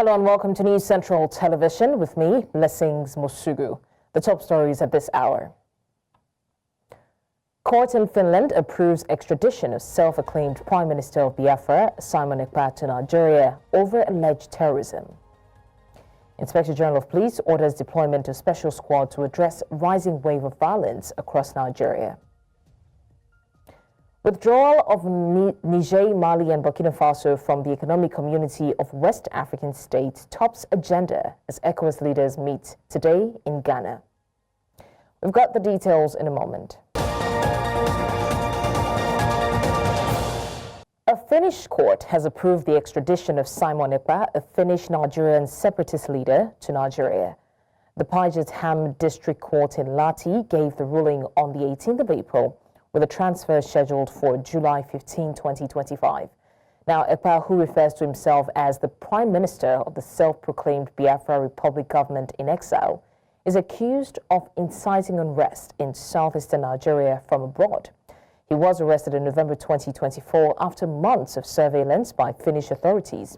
Hello and welcome to News Central Television with me, Blessings Mosugu. The top stories at this hour. Court in Finland approves extradition of self-acclaimed Prime Minister of Biafra, Simon Ekpa, to Nigeria over alleged terrorism. Inspector General of Police orders deployment of special squad to address rising wave of violence across Nigeria. Withdrawal of Niger, Mali and Burkina Faso from the Economic Community of West African States tops agenda as ECOWAS leaders meet today in Ghana. We've got the details in a moment. A Finnish court has approved the extradition of Simon Ekpa, a Finnish-Nigerian separatist leader, to Nigeria. The Paget-Ham District Court in Lati gave the ruling on the 18th of April, with a transfer scheduled for July 15, 2025. Now, Ekpa, who refers to himself as the Prime Minister of the self-proclaimed Biafra Republic government in exile, is accused of inciting unrest in southeastern Nigeria from abroad. He was arrested in November 2024 after months of surveillance by Finnish authorities.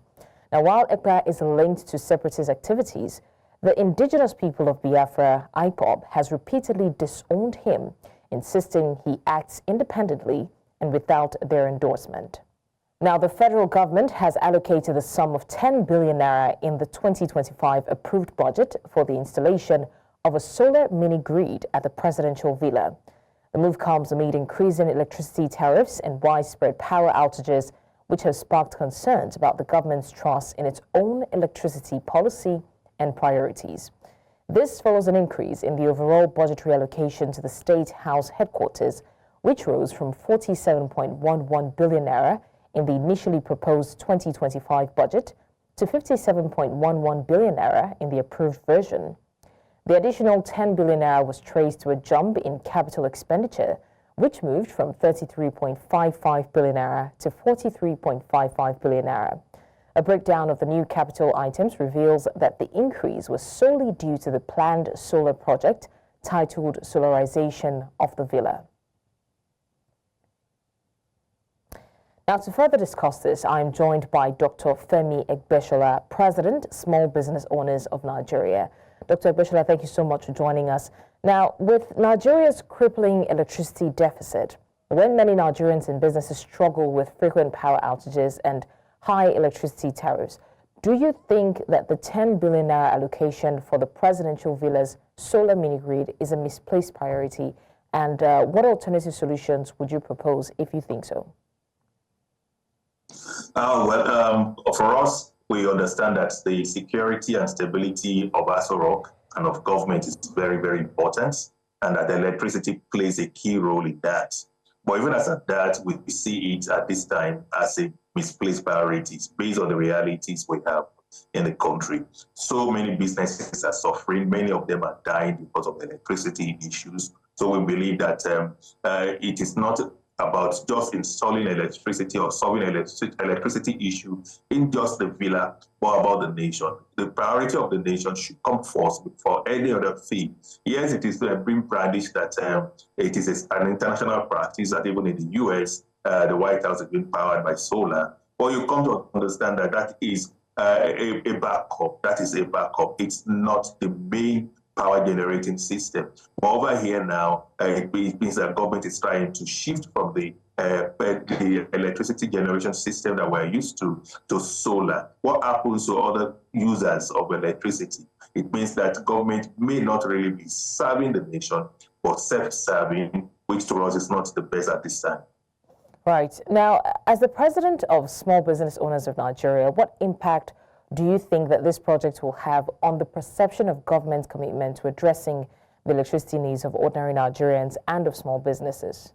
Now, while Ekpa is linked to separatist activities, the indigenous people of Biafra, IPOB, has repeatedly disowned him, insisting he acts independently and without their endorsement. Now, the federal government has allocated a sum of 10 billion naira in the 2025 approved budget for the installation of a solar mini-grid at the presidential villa. The move comes amid increasing electricity tariffs and widespread power outages, which have sparked concerns about the government's trust in its own electricity policy and priorities. This follows an increase in the overall budgetary allocation to the State House headquarters, which rose from 47.11 billion naira in the initially proposed 2025 budget to 57.11 billion naira in the approved version. The additional 10 billion naira was traced to a jump in capital expenditure, which moved from 33.55 billion naira to 43.55 billion naira. A breakdown of the new capital items reveals that the increase was solely due to the planned solar project titled Solarization of the Villa. Now, to further discuss this, I am joined by Dr. Femi Egbeshola, President, Small Business Owners of Nigeria. Dr. Egbeshola, thank you so much for joining us. Now, with Nigeria's crippling electricity deficit, when many Nigerians and businesses struggle with frequent power outages and high electricity tariffs, do you think that the 10 billion naira allocation for the presidential villa's solar mini-grid is a misplaced priority? And what alternative solutions would you propose if you think so? For us, we understand that the security and stability of Aso Rock and of government is very, very important, and that electricity plays a key role in that. But even as at that, we see it at this time as a misplaced priorities based on the realities we have in the country. So many businesses are suffering. Many of them are dying because of electricity issues. So we believe that it is not about just installing electricity or solving electricity issue in just the villa, but about the nation. The priority of the nation should come first before any other thing. Yes, it is being brandished that it is an international practice that even in the US, the White House is being powered by solar. But you come to understand that that is a backup. That is a backup. It's not the main power generating system. But over here now, it means that government is trying to shift from the electricity generation system that we're used to solar. What happens to other users of electricity? It means that government may not really be serving the nation, but self-serving, which to us is not the best at this time. Right. Now, as the president of Small Business Owners of Nigeria, what impact do you think that this project will have on the perception of government's commitment to addressing the electricity needs of ordinary Nigerians and of small businesses?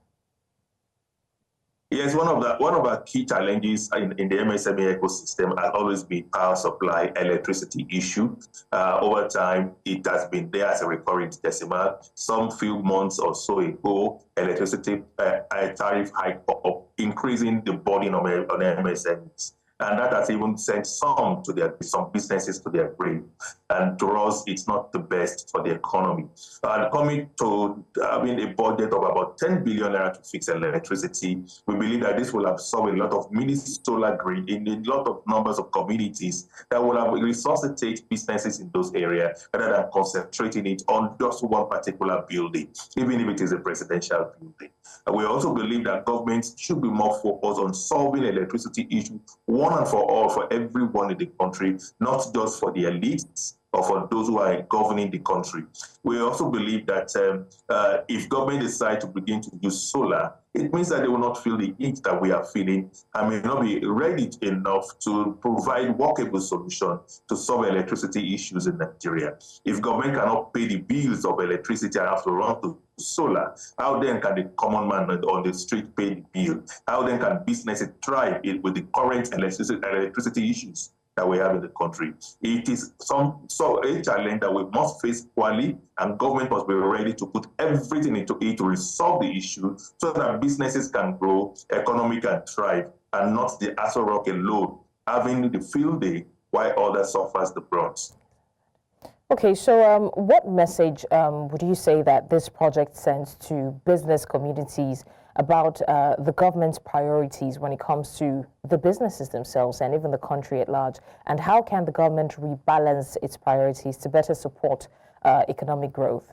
Yes, one of our key challenges in the MSME ecosystem has always been power supply electricity issue. Over time, it has been there as a recurring decimal. Some few months or so ago, electricity tariff hike up, increasing the burden on MSMEs. And that has even sent some businesses to their grave. And to us, it's not the best for the economy. And coming to having a budget of about 10 billion naira to fix electricity, we believe that this will absorb a lot of mini solar grid in a lot of numbers of communities that will have resuscitate businesses in those areas rather than concentrating it on just one particular building, even if it is a presidential building. And we also believe that government should be more focused on solving electricity issues one and for all for everyone in the country, not just for the elites or for those who are governing the country. We also believe that if government decide to begin to use solar, it means that they will not feel the heat that we are feeling and may not be ready enough to provide workable solutions to solve electricity issues in Nigeria. If government cannot pay the bills of electricity and have to run to solar, how then can the common man on the street pay the bill? How then can businesses thrive with the current electricity issues that we have in the country? It is a challenge that we must face equally, and government must be ready to put everything into it to resolve the issue so that businesses can grow, economy can thrive, and not the Aso Rock alone having the field day while others suffers the brunt. Okay, so what message would you say that this project sends to business communities about the government's priorities when it comes to the businesses themselves and even the country at large? And how can the government rebalance its priorities to better support economic growth?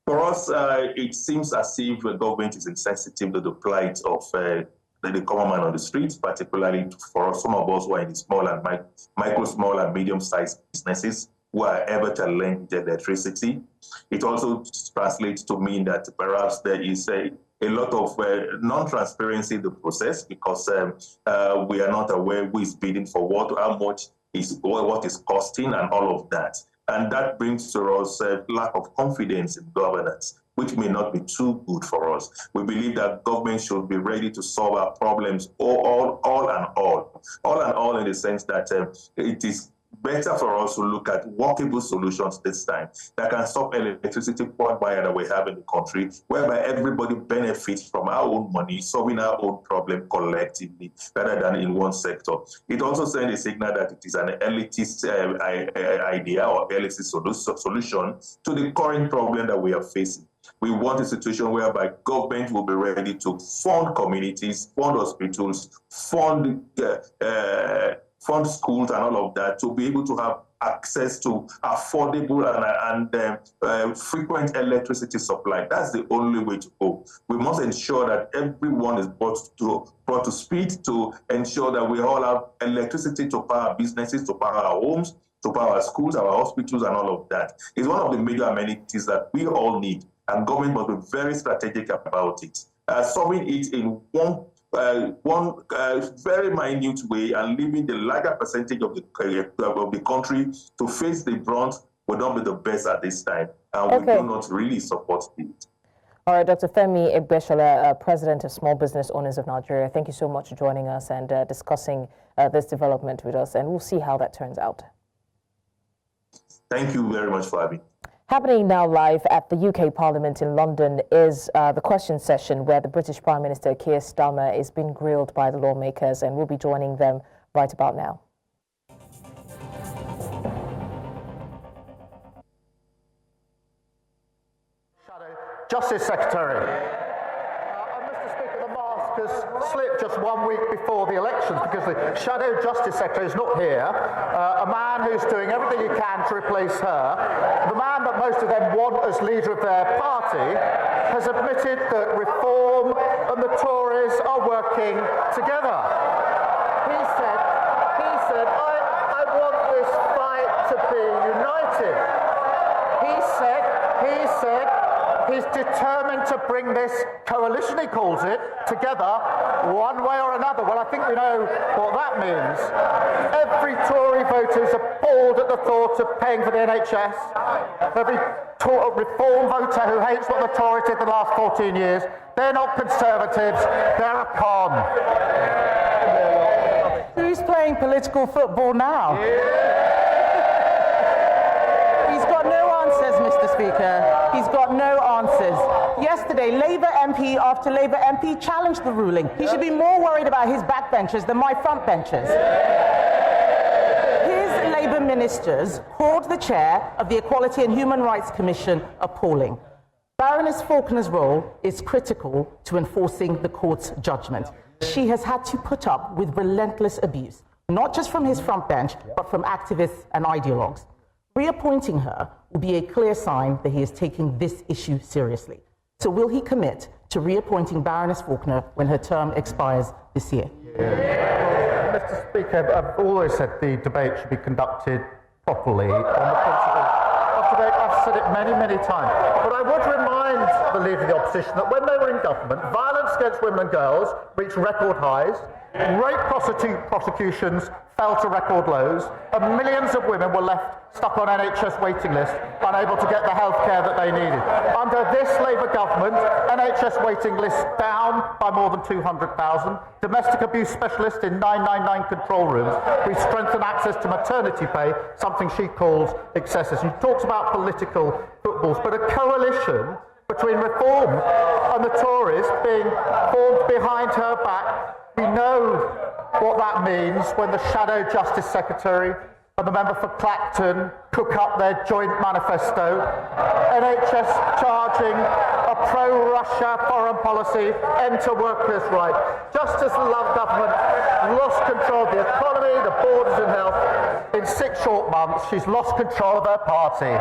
For us, it seems as if the government is insensitive to the plight of the common man on the streets, particularly for some of us who are in the small and small and medium-sized businesses who are able to lend electricity. It also translates to mean that perhaps there is a lot of non-transparency in the process because we are not aware who is bidding for what, how much is what is costing, and all of that. And that brings to us a lack of confidence in governance, which may not be too good for us. We believe that government should be ready to solve our problems all in the sense that it is better for us to look at workable solutions this time that can stop electricity quagmire that we have in the country, whereby everybody benefits from our own money, solving our own problem collectively, rather than in one sector. It also sends a signal that it is an elitist idea or elitist solution to the current problem that we are facing. We want a situation whereby government will be ready to fund communities, fund hospitals, fund schools and all of that to be able to have access to affordable and frequent electricity supply. That's the only way to go. We must ensure that everyone is brought to speed to ensure that we all have electricity to power businesses, to power our homes, to power our schools, our hospitals, and all of that. It's one of the major amenities that we all need, and government must be very strategic about it. Solving it in one very minute way and leaving the larger percentage of the country to face the brunt would not be the best at this time, and we do not really support it. All right, Dr. Femi Egbeshola, President of Small Business Owners of Nigeria, thank you so much for joining us and discussing this development with us, and we'll see how that turns out. Thank you very much for having me. Happening now live at the UK Parliament in London is the question session where the British Prime Minister Keir Starmer is being grilled by the lawmakers, and we'll be joining them right about now. Justice Secretary. Mr. Speaker, the mask has slipped just 1 week before the elections because the Shadow Justice Secretary is not here. A man who's doing everything he can to replace her. The man that most of them want as leader of their party has admitted that Reform and the Tories are working together. He said, I want this fight to be united. He said, he's determined to bring this coalition, he calls it, together one way or another. Well, I think we know what that means. Every Tory voter is appalled at the thought of paying for the NHS. Every Reform voter who hates what the Tories did the last 14 years, they're not Conservatives, they're a con. Who's playing political football now? He's got no answer answers, Mr. Speaker. He's got no answers. Yesterday, Labour MP after Labour MP challenged the ruling. He should be more worried about his backbenchers than my frontbenchers. His Labour ministers called the chair of the Equality and Human Rights Commission appalling. Baroness Faulkner's role is critical to enforcing the court's judgment. She has had to put up with relentless abuse, not just from his front bench, but from activists and ideologues. Reappointing her will be a clear sign that he is taking this issue seriously. So will he commit to reappointing Baroness Faulkner when her term expires this year? Mr. Speaker, I've always said the debate should be conducted properly on the principle of debate. I've said it many, many times. But I would remind the Leader of the Opposition that when they were in government, violence against women and girls reached record highs, rape prosecutions fell to record lows, and millions of women were left stuck on NHS waiting lists, unable to get the health care that they needed. Under this Labour government, NHS waiting lists down by more than 200,000, domestic abuse specialists in 999 control rooms. We've strengthened access to maternity pay, something she calls excessive. She talks about political footballs, but a coalition between Reform and the Tories being formed behind her back. We know what that means when the Shadow Justice Secretary and the member for Clacton cook up their joint manifesto, NHS charging a pro-Russia foreign policy, enter workers' rights. Just as the Love government lost control of the economy, the borders and health, in 6 short months, she's lost control of her party.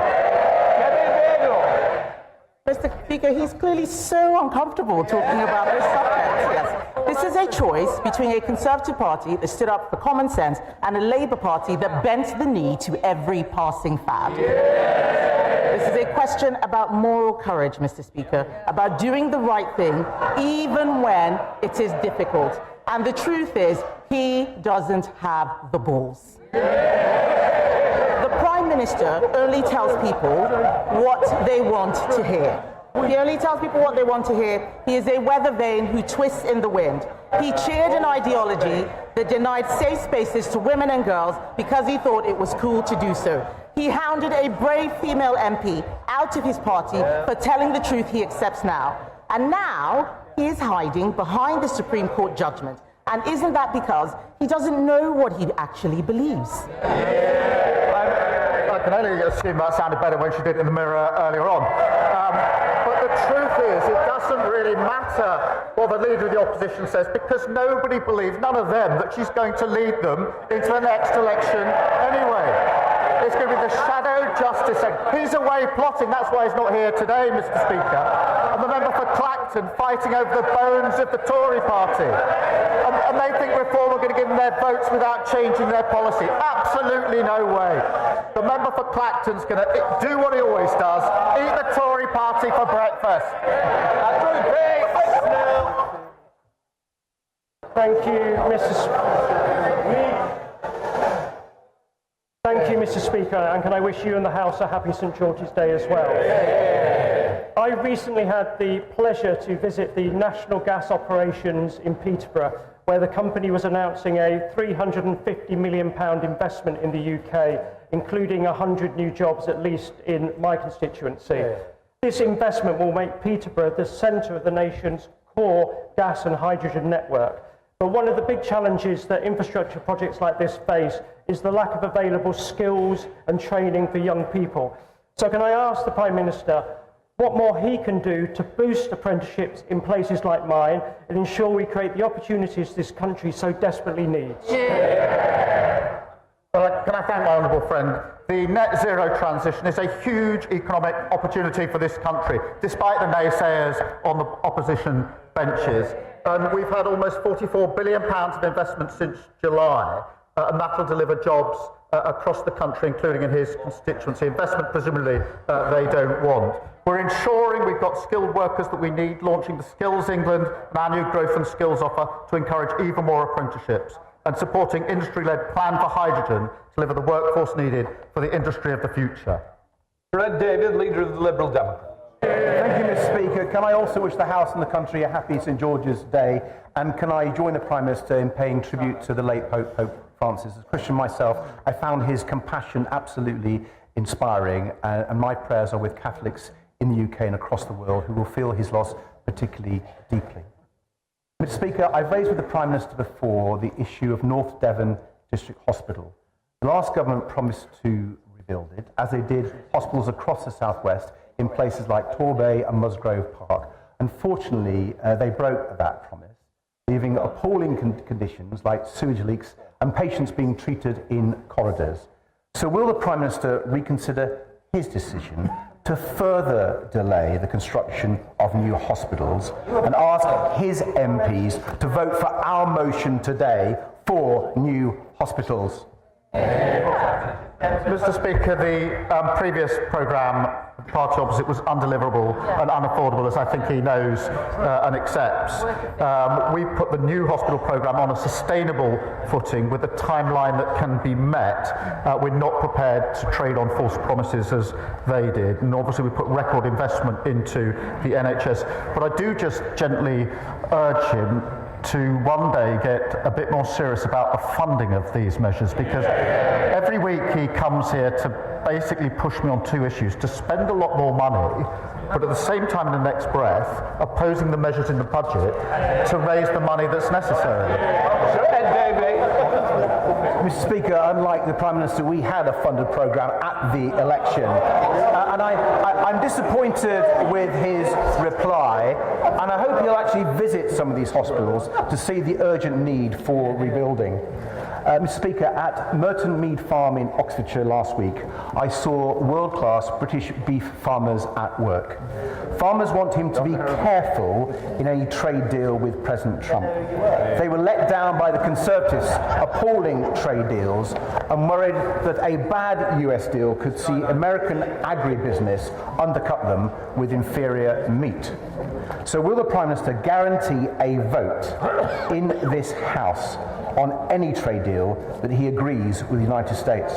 Mr. Speaker, he's clearly so uncomfortable talking about this subject. Yes. This is a choice between a Conservative Party that stood up for common sense and a Labour Party that bent the knee to every passing fad. This is a question about moral courage, Mr. Speaker, about doing the right thing even when it is difficult. And the truth is, he doesn't have the balls. The Prime Minister only tells people what they want to hear. He only tells people what they want to hear. He is a weather vane who twists in the wind. He cheered an ideology that denied safe spaces to women and girls because he thought it was cool to do so. He hounded a brave female MP out of his party for telling the truth he accepts now. And now he is hiding behind the Supreme Court judgment. And isn't that because he doesn't know what he actually believes? I can only assume that sounded better when she did it in the mirror earlier on. But the truth is, it doesn't really matter what the Leader of the Opposition says, because nobody believes, none of them, that she's going to lead them into the next election anyway. It's going to be the Shadow Justice Secretary. He's away plotting, that's why he's not here today, Mr. Speaker. And the member for Clacton fighting over the bones of the Tory party. And they think Reform are going to give them their votes without changing their policy. Absolutely no way. The member for Clacton's going to do what he always does, eat the Tory party for breakfast. Thank you, Mr. Speaker, and can I wish you and the House a happy St George's Day as well. I recently had the pleasure to visit the National Gas Operations in Peterborough, where the company was announcing a £350 million investment in the UK, including 100 new jobs at least in my constituency. This investment will make Peterborough the centre of the nation's core gas and hydrogen network. But one of the big challenges that infrastructure projects like this face is the lack of available skills and training for young people. So can I ask the Prime Minister what more he can do to boost apprenticeships in places like mine and ensure we create the opportunities this country so desperately needs? Well, can I thank my honourable friend? The net zero transition is a huge economic opportunity for this country, despite the naysayers on the opposition benches. And we've had almost £44 billion of investment since July, and that will deliver jobs across the country, including in his constituency. Investment, presumably, they don't want. We're ensuring we've got skilled workers that we need, launching the Skills England and our new growth and skills offer to encourage even more apprenticeships, and supporting industry-led plan for hydrogen to deliver the workforce needed for the industry of the future. Fred David, Leader of the Liberal Democrats. Thank you, Mr. Speaker. Can I also wish the House and the country a happy St George's Day? And can I join the Prime Minister in paying tribute to the late Pope Francis? As a Christian myself, I found his compassion absolutely inspiring, and my prayers are with Catholics in the UK and across the world who will feel his loss particularly deeply. Mr. Speaker, I've raised with the Prime Minister before the issue of North Devon District Hospital. The last government promised to rebuild it, as they did hospitals across the southwest in places like Torbay and Musgrove Park. Unfortunately, they broke that promise, leaving appalling conditions like sewage leaks and patients being treated in corridors. So will the Prime Minister reconsider his decision to further delay the construction of new hospitals and ask his MPs to vote for our motion today for new hospitals? Mr. Speaker, the previous programme, Party Opposite, was undeliverable and unaffordable, as I think he knows and accepts. We put the new hospital programme on a sustainable footing with a timeline that can be met. We're not prepared to trade on false promises as they did, and obviously we put record investment into the NHS. But I do just gently urge him to one day get a bit more serious about the funding of these measures, because every week he comes here to basically push me on two issues: to spend a lot more money, but at the same time in the next breath opposing the measures in the budget to raise the money that's necessary. Mr. Speaker, unlike the Prime Minister, we had a funded programme at the election, and I'm disappointed with his reply, and I hope he'll actually visit some of these hospitals to see the urgent need for rebuilding. Mr. Speaker, at Merton Mead Farm in Oxfordshire last week, I saw world-class British beef farmers at work. Farmers want him to be careful in any trade deal with President Trump. They were let down by the Conservatives' appalling trade deals and worried that a bad US deal could see American agribusiness undercut them with inferior meat. So will the Prime Minister guarantee a vote in this House on any trade deal that he agrees with the United States?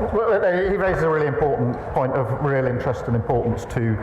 He raises a really important point of real interest and importance to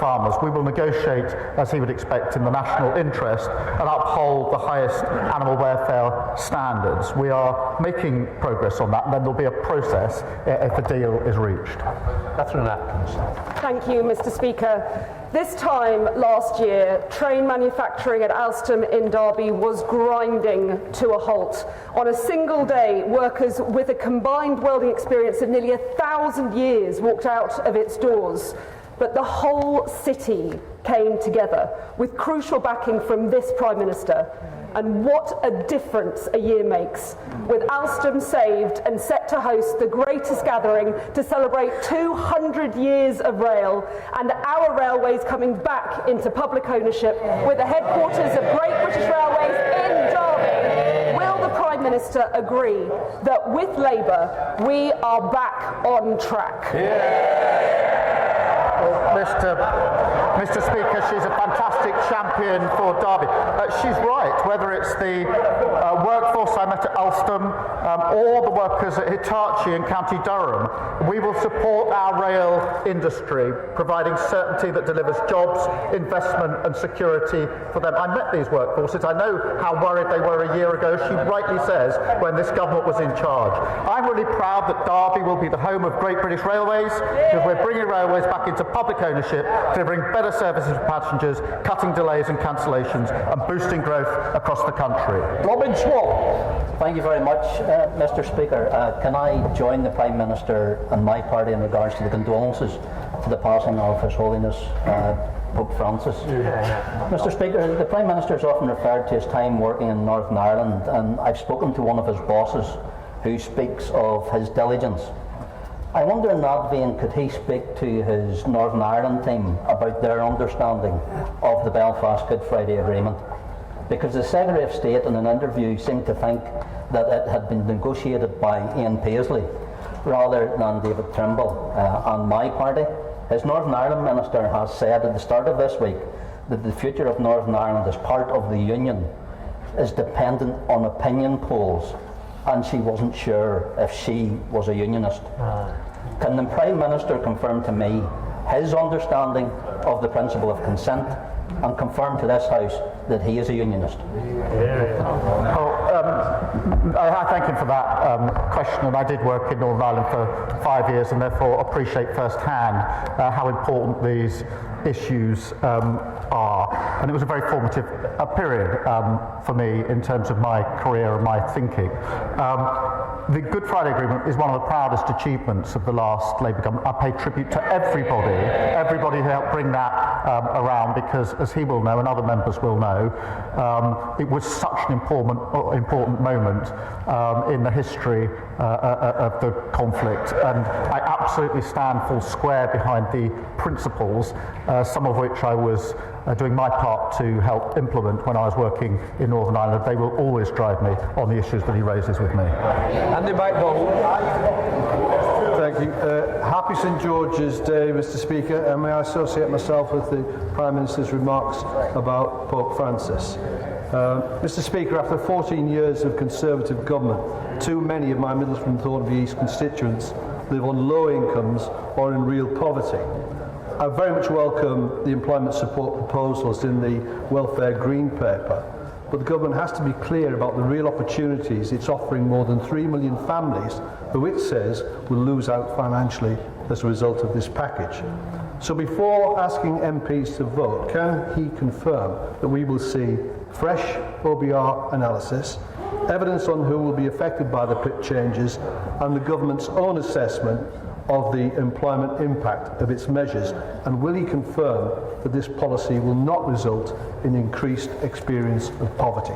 farmers. We will negotiate, as he would expect, in the national interest and uphold the highest animal welfare standards. We are making progress on that, and then there'll be a process if a deal is reached. Catherine Atkins. Thank you, Mr. Speaker. This time last year, train manufacturing at Alstom in Derby was grinding to a halt. On a single day, workers with a combined welding experience of nearly 1,000 years walked out of its doors. But the whole city came together with crucial backing from this Prime Minister. And what a difference a year makes, with Alstom saved and set to host the greatest gathering to celebrate 200 years of rail, and our railways coming back into public ownership with the headquarters of Great British Railways in Derby. Will the Prime Minister agree that with Labour we are back on track? Mr. Speaker, she's a fantastic champion for Derby. She's right, whether it's the workforce I met at Alstom or the workers at Hitachi in County Durham. We will support our rail industry, providing certainty that delivers jobs, investment and security for them. I met these workforces. I know how worried they were a year ago, she rightly says, when this government was in charge. I'm really proud that Derby will be the home of Great British Railways, because we're bringing railways back into public ownership, delivering better services for passengers, cutting delays and cancellations, and boosting growth across the country. Robin Schwab. Thank you very much, Mr. Speaker. Can I join the Prime Minister and my party in regards to the condolences to the passing of His Holiness Pope Francis? Mr. Speaker, the Prime Minister is often referred to his time working in Northern Ireland, and I've spoken to one of his bosses who speaks of his diligence. I wonder in that vein, could he speak to his Northern Ireland team about their understanding of the Belfast Good Friday Agreement? Because the Secretary of State in an interview seemed to think that it had been negotiated by Ian Paisley rather than David Trimble and my party. His Northern Ireland Minister has said at the start of this week that the future of Northern Ireland as part of the Union is dependent on opinion polls, and she wasn't sure if she was a unionist. Can the Prime Minister confirm to me his understanding of the principle of consent and confirm to this House that he is a unionist? I thank him for that question, and I did work in Northern Ireland for 5 years and therefore appreciate firsthand how important these issues are. And it was a very formative period for me in terms of my career and my thinking. The Good Friday Agreement is one of the proudest achievements of the last Labour government. I pay tribute to everybody who helped bring that around, because as he will know and other members will know, it was such an important moment in the history of the conflict, and I absolutely stand full square behind the principles, some of which I was doing my part to help implement when I was working in Northern Ireland. They will always drive me on the issues that he raises with me. Andy McDonald. Thank you. Happy St George's Day, Mr Speaker, and may I associate myself with the Prime Minister's remarks about Pope Francis. Mr Speaker, after 14 years of Conservative government, too many of my Middlesbrough and Thornbury East constituents live on low incomes or in real poverty. I very much welcome the employment support proposals in the Welfare Green Paper, but the government has to be clear about the real opportunities it's offering more than 3 million families who it says will lose out financially as a result of this package. So before asking MPs to vote, can he confirm that we will see fresh OBR analysis, evidence on who will be affected by the PIP changes, and the government's own assessment of the employment impact of its measures, and will he confirm that this policy will not result in increased experience of poverty?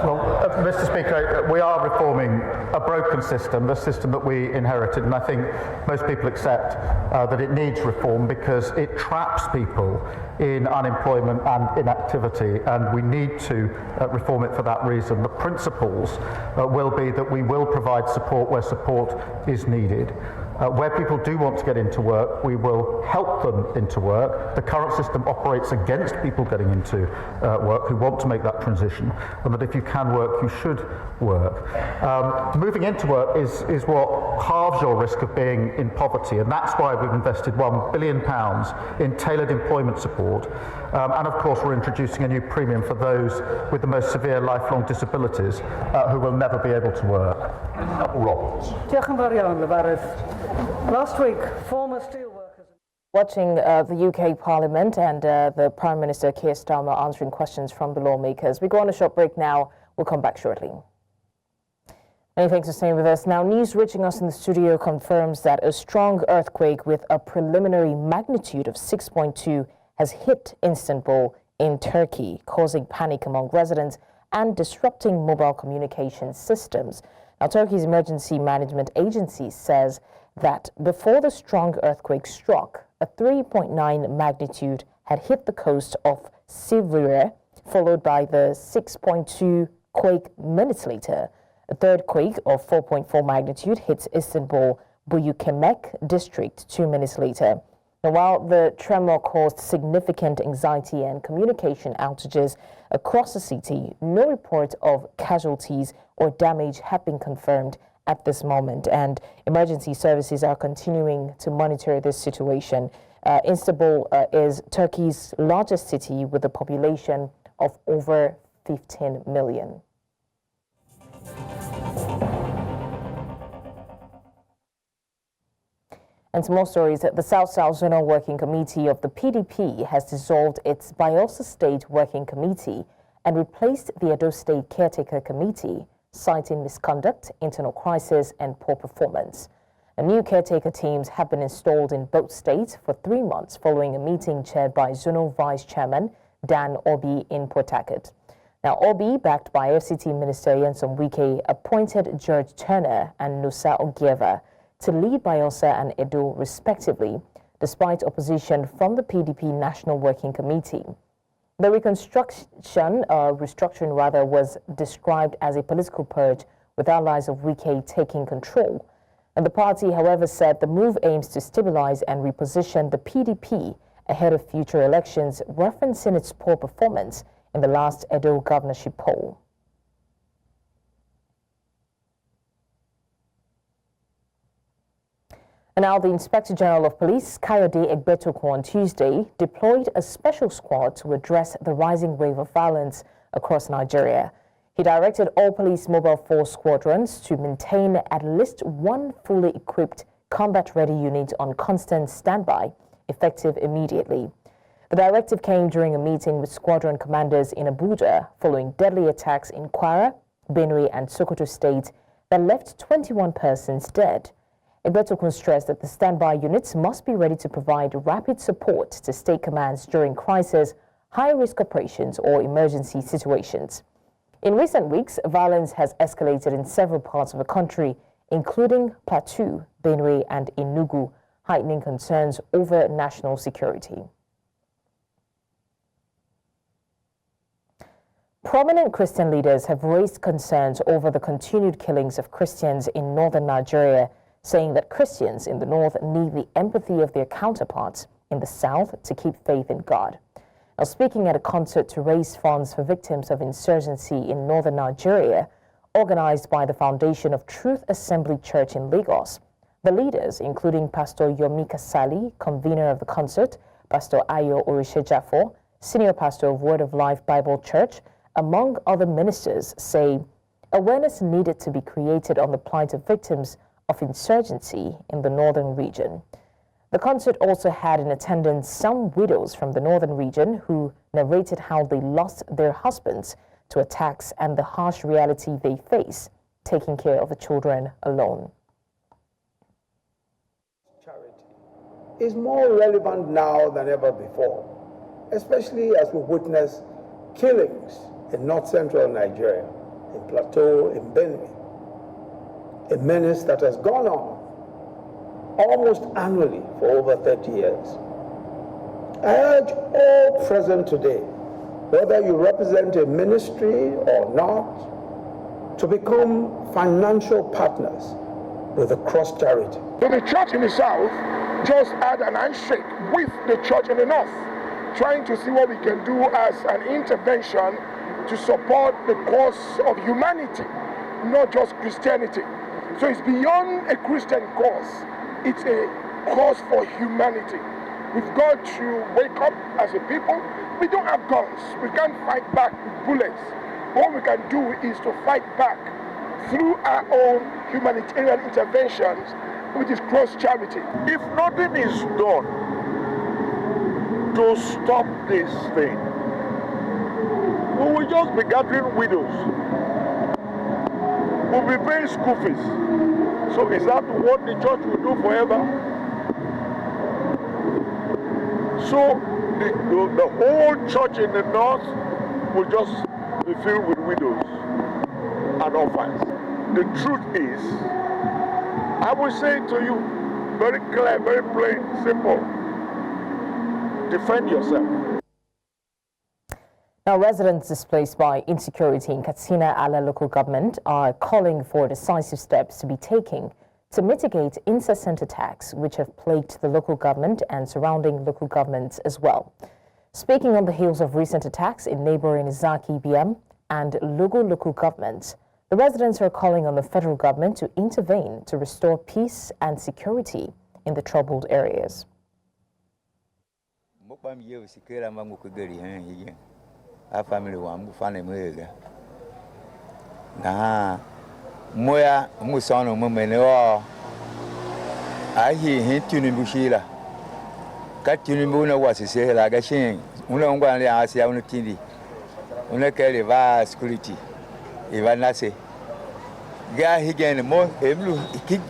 Well, Mr Speaker, we are reforming a broken system, the system that we inherited, and I think most people accept that it needs reform because it traps people in unemployment and inactivity, and we need to reform it for that reason. The principles will be that we will provide support where support is needed. Where people do want to get into work, we will help them into work. The current system operates against people getting into work who want to make that transition, and that if you can work, you should work. Moving into work is what halves your risk of being in poverty, and that's why we've invested £1 billion in tailored employment support. And of course, we're introducing a new premium for those with the most severe lifelong disabilities who will never be able to work. Roberts. Last week, former steelworkers... Watching the UK Parliament and the Prime Minister Keir Starmer answering questions from the lawmakers. We go on a short break now. We'll come back shortly. Many thanks for staying with us. Now, news reaching us in the studio confirms that a strong earthquake with a preliminary magnitude of 6.2 has hit Istanbul in Turkey, causing panic among residents and disrupting mobile communication systems. Now, Turkey's Emergency Management Agency says that before the strong earthquake struck, a 3.9 magnitude had hit the coast of Sivri, followed by the 6.2 quake minutes later. A third quake of 4.4 magnitude hit Istanbul Büyükşehir district 2 minutes later. Now, while the tremor caused significant anxiety and communication outages across the city, no report of casualties or damage have been confirmed at this moment, and emergency services are continuing to monitor this situation. Istanbul is Turkey's largest city with a population of over 15 million. And some more stories. The South-South Zonal Working Committee of the PDP has dissolved its Bayelsa State Working Committee and replaced the Edo State Caretaker Committee, citing misconduct, internal crisis, and poor performance. New caretaker teams have been installed in both states for 3 months following a meeting chaired by Zonal Vice Chairman Dan Obi in Port Harcourt. Now, Obi, backed by FCT Minister Nyesom Wike, appointed George Turner and Nusa Ogieva to lead Bayelsa and Edo respectively, despite opposition from the PDP National Working Committee. The restructuring was described as a political purge with allies of Wike taking control. And the party, however, said the move aims to stabilize and reposition the PDP ahead of future elections, referencing its poor performance in the last Edo governorship poll. And now the Inspector General of Police, Ado-Ekiti, on Tuesday deployed a special squad to address the rising wave of violence across Nigeria. He directed all police mobile force squadrons to maintain at least one fully equipped combat-ready unit on constant standby, effective immediately. The directive came during a meeting with squadron commanders in Abuja following deadly attacks in Kwara, Benue and Sokoto states that left 21 persons dead. Ekiti stressed that the standby units must be ready to provide rapid support to state commands during crisis, high-risk operations or emergency situations. In recent weeks, violence has escalated in several parts of the country, including Plateau, Benue and Enugu, heightening concerns over national security. Prominent Christian leaders have raised concerns over the continued killings of Christians in northern Nigeria, saying that Christians in the north need the empathy of their counterparts in the south to keep faith in God. Now, speaking at a concert to raise funds for victims of insurgency in northern Nigeria, organized by the Foundation of Truth Assembly Church in Lagos, the leaders, including Pastor Yomi Kasali, convener of the concert, Pastor Ayo Orishe-Jafo, senior pastor of Word of Life Bible Church, among other ministers, say awareness needed to be created on the plight of victims of insurgency in the northern region. The concert also had in attendance some widows from the northern region who narrated how they lost their husbands to attacks and the harsh reality they face, taking care of the children alone. Charity is more relevant now than ever before, especially as we witness killings in north-central Nigeria, in Plateau, in Benue, a menace that has gone on almost annually for over 30 years. I urge all present today, whether you represent a ministry or not, to become financial partners with the Cross Charity. So the church in the south just had an handshake with the church in the north, trying to see what we can do as an intervention to support the cause of humanity, not just Christianity. So it's beyond a Christian cause. It's a cause for humanity. We've got to wake up as a people. We don't have guns. We can't fight back with bullets. What we can do is to fight back through our own humanitarian interventions, which is cross charity. If nothing is done to stop this thing, we will just be gathering widows. We'll be paying school fees. So is that what the church will do forever? So the whole church in the north will just be filled with widows and orphans. The truth is, I will say to you, very clear, very plain, simple, defend yourself. Now, residents displaced by insecurity in Katsina-Ala local government are calling for decisive steps to be taken to mitigate incessant attacks which have plagued the local government and surrounding local governments as well. Speaking on the heels of recent attacks in neighboring Zaki BM and Lugu local governments, the residents are calling on the federal government to intervene to restore peace and security in the troubled areas. Family one fane mwega na moya musono mumene ahi hituni bushira katuni mbuna wasise la gashin una ngwana ya asia unutindi una kele va security eva nase ga higen mo emlu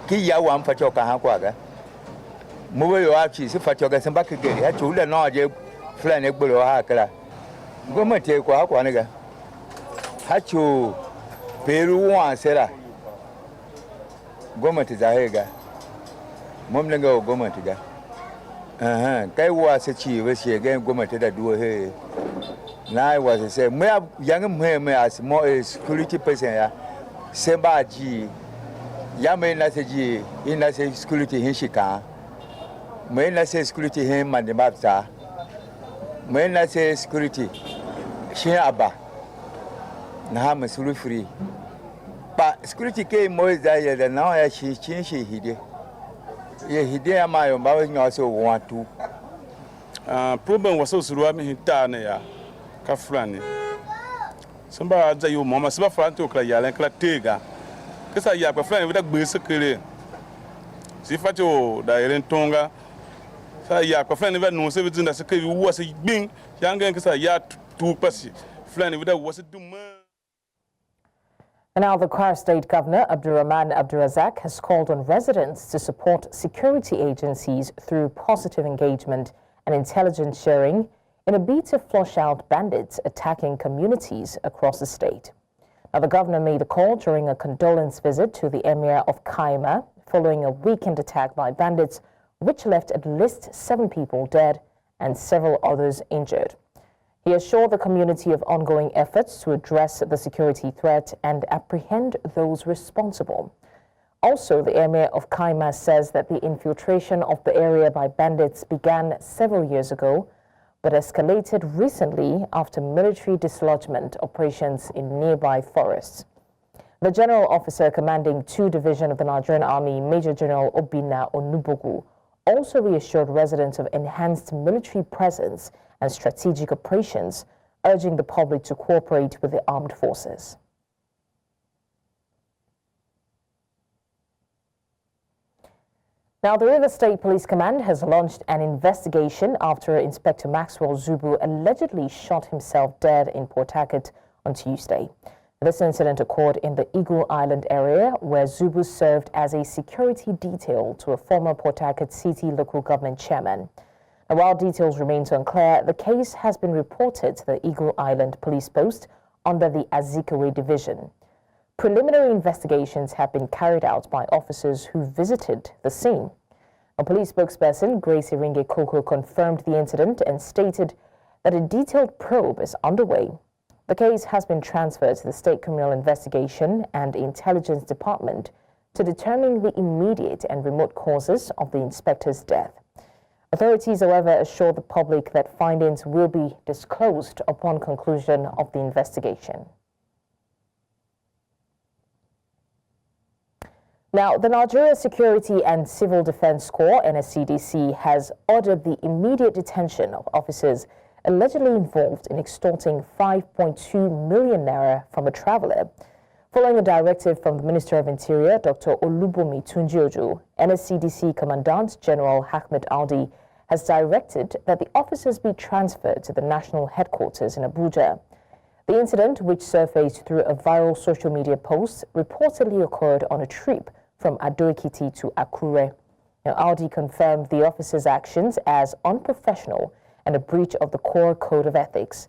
ki ya wa mpachoka hankwaga muwe yo achi se fachoga sembaka geri ha chula no je fulani gbolo ha kala gwamnati kwa kwa niga hacho peru wa sera gwamnati zahega mun ga gwamnati ga kai wa se ci we se ga gwamnati da duwo he na wa se me yang me as mo security person ya se ba ji ya me na se ji ina se security hin shika me na se security hin man de mapsa me na se security shin aba na ha masuru free ba security ke mo da ya da na ya shi chin shi hide ye hidea mayo mbawe nyaso wantu. Problem was also rubbing his tane Kafrani. Somebody say you mama, some friend to Clay and Clatega. Because I have a friend with a basically. See, Fato, the Tonga. I have a friend never knows everything that's a cave was a being young and because I had 2 passy. Friend with that was a doom. And now the Kwara State Governor, Abdurrahman Abdurazak, has called on residents to support security agencies through positive engagement and intelligence sharing in a bid to flush out bandits attacking communities across the state. Now, the governor made the call during a condolence visit to the Emir of Kaima following a weekend attack by bandits, which left at least 7 people dead and several others injured. He assured the community of ongoing efforts to address the security threat and apprehend those responsible. Also, the Emir of Kaima says that the infiltration of the area by bandits began several years ago, but escalated recently after military dislodgement operations in nearby forests. The general officer commanding 2 Division of the Nigerian Army, Major General Obinna Onubogu, also reassured residents of enhanced military presence and strategic operations, urging the public to cooperate with the armed forces. Now, the River State Police Command has launched an investigation after Inspector Maxwell Zubu allegedly shot himself dead in Port Harcourt on Tuesday. This incident occurred in the Eagle Island area, where Zubu served as a security detail to a former Port Harcourt City local government chairman. Now, while details remain unclear, the case has been reported to the Eagle Island Police Post under the Azikiwe Division. Preliminary investigations have been carried out by officers who visited the scene. A police spokesperson, Grace Iringe Koko, confirmed the incident and stated that a detailed probe is underway. The case has been transferred to the State Criminal Investigation and Intelligence Department to determine the immediate and remote causes of the inspector's death. Authorities, however, assure the public that findings will be disclosed upon conclusion of the investigation. Now, the Nigeria Security and Civil Defense Corps, NSCDC, has ordered the immediate detention of officers allegedly involved in extorting 5.2 million naira from a traveler. Following a directive from the Minister of Interior, Dr. Olubunmi Tunji-Ojo, NSCDC Commandant General Ahmed Audi has directed that the officers be transferred to the national headquarters in Abuja. The incident, which surfaced through a viral social media post, reportedly occurred on a trip from Ado-Ekiti to Akure. Now, Audi confirmed the officers' actions as unprofessional and a breach of the Corps Code of Ethics.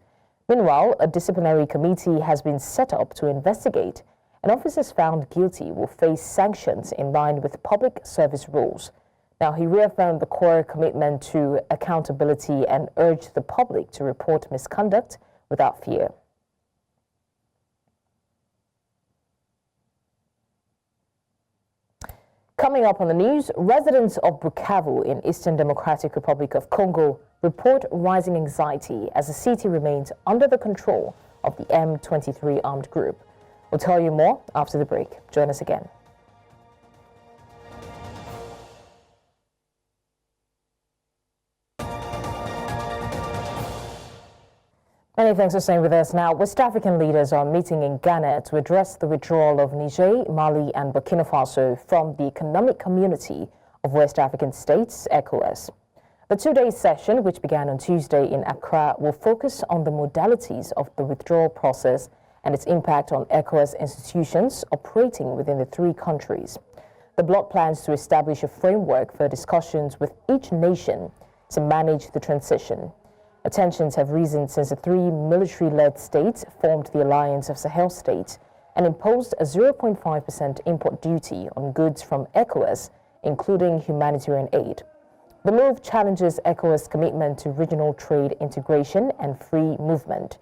Meanwhile, a disciplinary committee has been set up to investigate, and officers found guilty will face sanctions in line with public service rules. Now, he reaffirmed the Corps' commitment to accountability and urged the public to report misconduct without fear. Coming up on the news, residents of Bukavu in Eastern Democratic Republic of Congo report rising anxiety as the city remains under the control of the M23 armed group. We'll tell you more after the break. Join us again. Many thanks for staying with us. Now, West African leaders are meeting in Ghana to address the withdrawal of Niger, Mali and Burkina Faso from the Economic Community of West African States, ECOWAS. The 2-day session, which began on Tuesday in Accra, will focus on the modalities of the withdrawal process and its impact on ECOWAS institutions operating within the 3 countries. The bloc plans to establish a framework for discussions with each nation to manage the transition. Tensions have risen since the 3 military-led states formed the Alliance of Sahel States and imposed a 0.5% import duty on goods from ECOWAS, including humanitarian aid. The move challenges ECOWAS' commitment to regional trade integration and free movement.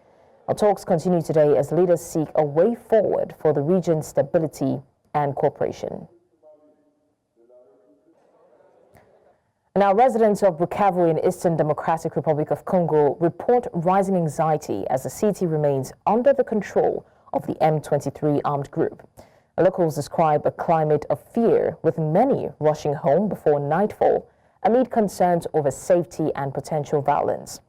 Our talks continue today as leaders seek a way forward for the region's stability and cooperation. Now, residents of Bukavu in Eastern Democratic Republic of Congo report rising anxiety as the city remains under the control of the M23 armed group. Locals describe a climate of fear, with many rushing home before nightfall amid concerns over safety and potential violence.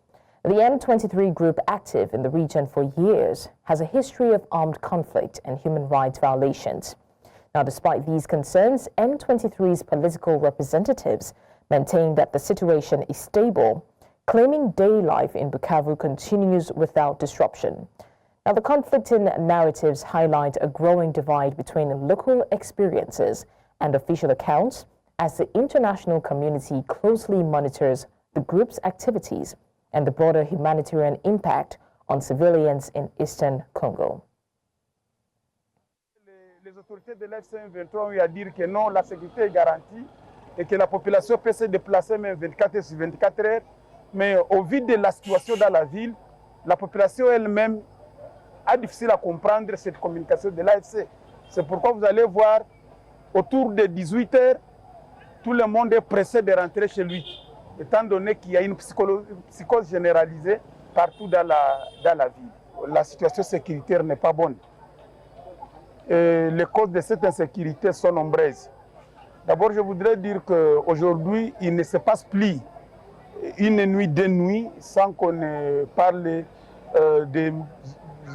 The M23 group, active in the region for years, has a history of armed conflict and human rights violations. Now, despite these concerns, M23's political representatives maintain that the situation is stable, claiming daily life in Bukavu continues without disruption. Now, the conflicting narratives highlight a growing divide between local experiences and official accounts as the international community closely monitors the group's activities and the broader humanitarian impact on civilians in eastern Congo. Les autorités de l'F-23 ont eu à dire que non, la sécurité est garantie et que la population peut se déplacer même 24 heures sur 24 heures. Mais au vu de la situation dans la ville, la population elle-même a difficile à comprendre cette communication de l'AFC. C'est pourquoi vous allez voir, autour de 18 heures, tout le monde est pressé de rentrer chez lui, étant donné qu'il y a une psychose généralisée partout dans la ville. La situation sécuritaire n'est pas bonne. Et les causes de cette insécurité sont nombreuses. D'abord, je voudrais dire qu'aujourd'hui, il ne se passe plus une nuit, deux nuits, sans qu'on ne parle des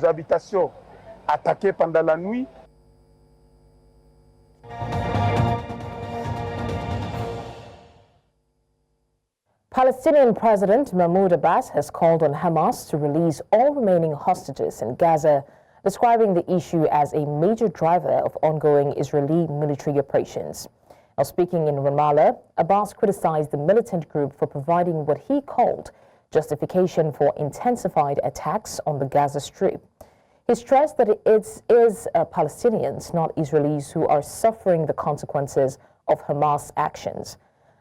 habitations attaquées pendant la nuit. Palestinian President Mahmoud Abbas has called on Hamas to release all remaining hostages in Gaza, describing the issue as a major driver of ongoing Israeli military operations. Now, speaking in Ramallah, Abbas criticized the militant group for providing what he called justification for intensified attacks on the Gaza Strip. He stressed that it is Palestinians, not Israelis, who are suffering the consequences of Hamas' actions.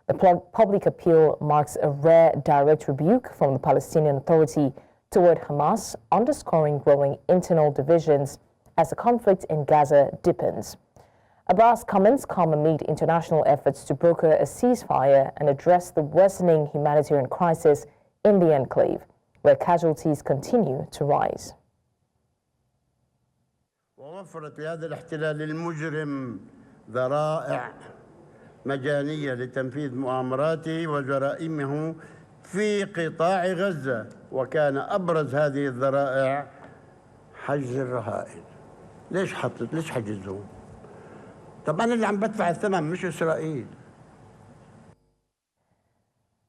The public appeal marks a rare direct rebuke from the Palestinian Authority toward Hamas, underscoring growing internal divisions as the conflict in Gaza deepens. Abbas' comments come amid international efforts to broker a ceasefire and address the worsening humanitarian crisis in the enclave, where casualties continue to rise. ووفرت لهذا الاحتلال المجرم ذرائع مجانية لتنفيذ مؤامراته وجرائمه في قطاع غزة، وكان أبرز هذه الذرائع حجز الرهائن. ليش حجزوهم؟ طب أنا اللي عم بدفع الثمن مش إسرائيل.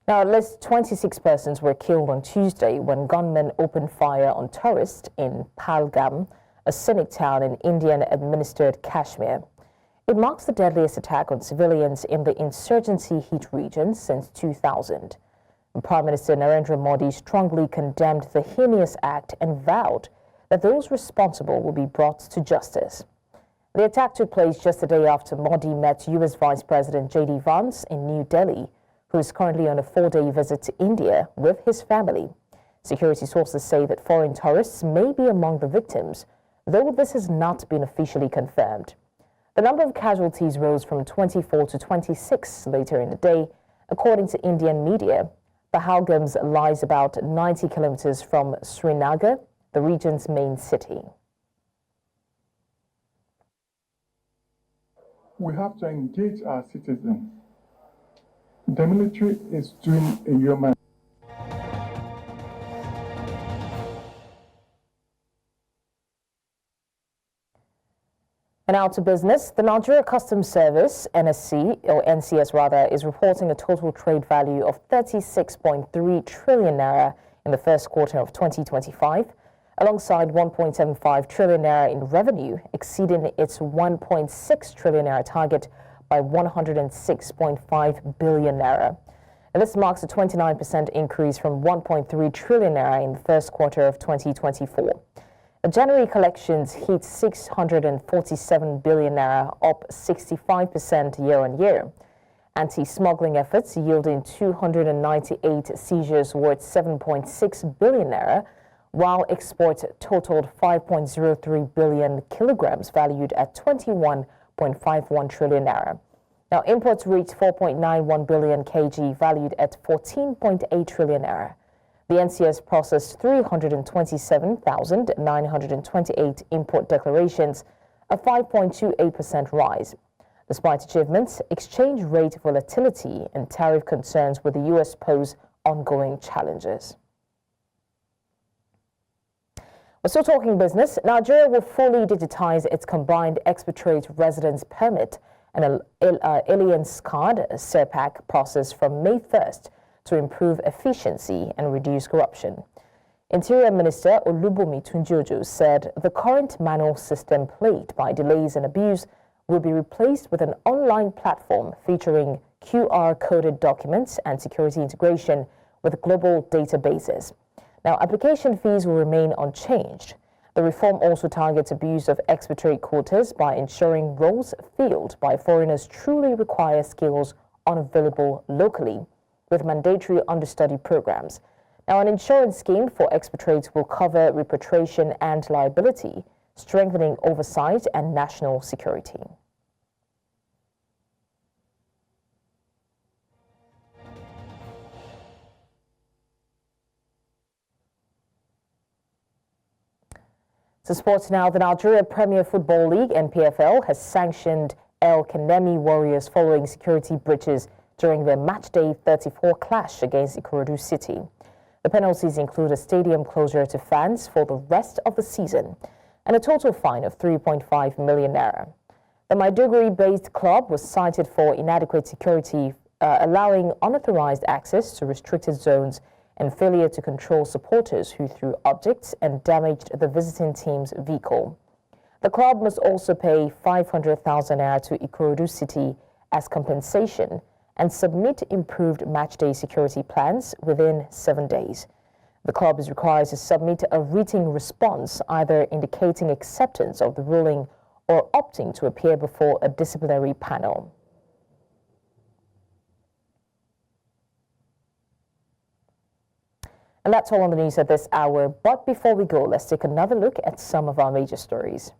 Now, at least 26 persons were killed on Tuesday when gunmen opened fire on tourists in Pahalgam, a scenic town in Indian-administered Kashmir. It marks the deadliest attack on civilians in the insurgency-hit region since 2000. And Prime Minister Narendra Modi strongly condemned the heinous act and vowed that those responsible will be brought to justice. The attack took place just the day after Modi met U.S. Vice President J.D. Vance in New Delhi, who is currently on a 4-day visit to India with his family. Security sources say that foreign tourists may be among the victims, though this has not been officially confirmed. The number of casualties rose from 24 to 26 later in the day. According to Indian media, Pahalgam lies about 90 kilometers from Srinagar, the region's main city. We have to engage our citizens. The military is doing a human. And now to business. The Nigeria Customs Service, NCS rather, is reporting a total trade value of 36.3 trillion naira in the first quarter of 2025, alongside 1.75 trillion naira in revenue, exceeding its 1.6 trillion naira target by 106.5 billion naira. And this marks a 29% increase from 1.3 trillion naira in the first quarter of 2024. January collections hit 647 billion naira, up 65% year-on-year. Anti-smuggling efforts yielding 298 seizures worth 7.6 billion naira, while exports totaled 5.03 billion kilograms, valued at 21.51 trillion naira. Now, imports reached 4.91 billion kg, valued at 14.8 trillion naira. The NCS processed 327,928 import declarations, a 5.28% rise. Despite achievements, exchange rate volatility and tariff concerns with the U.S. pose ongoing challenges. We're still talking business. Nigeria will fully digitize its combined expatriate residence permit and aliens card (SERPAC) process from May 1st to improve efficiency and reduce corruption. Interior Minister Olubunmi Tunji-Ojo said the current manual system plagued by delays and abuse will be replaced with an online platform featuring QR-coded documents and security integration with global databases. Now, application fees will remain unchanged. The reform also targets abuse of expatriate quotas by ensuring roles filled by foreigners truly require skills unavailable locally, with mandatory understudy programs. Now, an insurance scheme for expatriates will cover repatriation and liability, strengthening oversight and national security. To sports now, the Nigeria Premier Football League, NPFL, has sanctioned El Kanemi Warriors following security breaches during their matchday 34 clash against Ikorodu City. The penalties include a stadium closure to fans for the rest of the season and a total fine of 3.5 million naira. The Maiduguri-based club was cited for inadequate security, allowing unauthorized access to restricted zones and failure to control supporters who threw objects and damaged the visiting team's vehicle. The club must also pay 500,000 naira to Ikorodu City as compensation and submit improved matchday security plans within 7 days. The club is required to submit a written response, either indicating acceptance of the ruling or opting to appear before a disciplinary panel. And that's all on the news at this hour. But before we go, let's take another look at some of our major stories.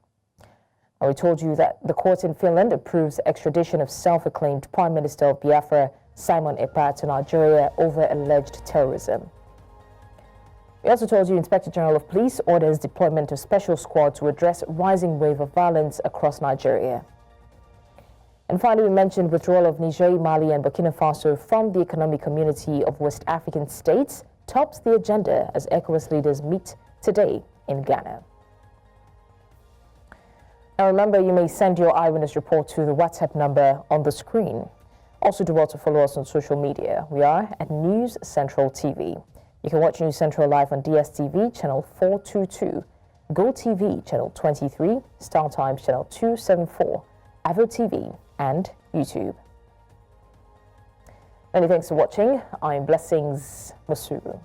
Now, we told you that the court in Finland approves extradition of self-acclaimed Prime Minister of Biafra, Simon Ekpa, to Nigeria over alleged terrorism. We also told you Inspector General of Police orders deployment of special squad to address rising wave of violence across Nigeria. And finally, we mentioned withdrawal of Niger, Mali and Burkina Faso from the Economic Community of West African States tops the agenda as ECOWAS leaders meet today in Ghana. Now remember, you may send your eyewitness report to the WhatsApp number on the screen. Also do well to follow us on social media. We are at News Central TV. You can watch News Central live on DSTV channel 422, GoTV channel 23, StarTimes channel 274, Avo TV and YouTube. Many thanks for watching. I'm Blessings Masuru.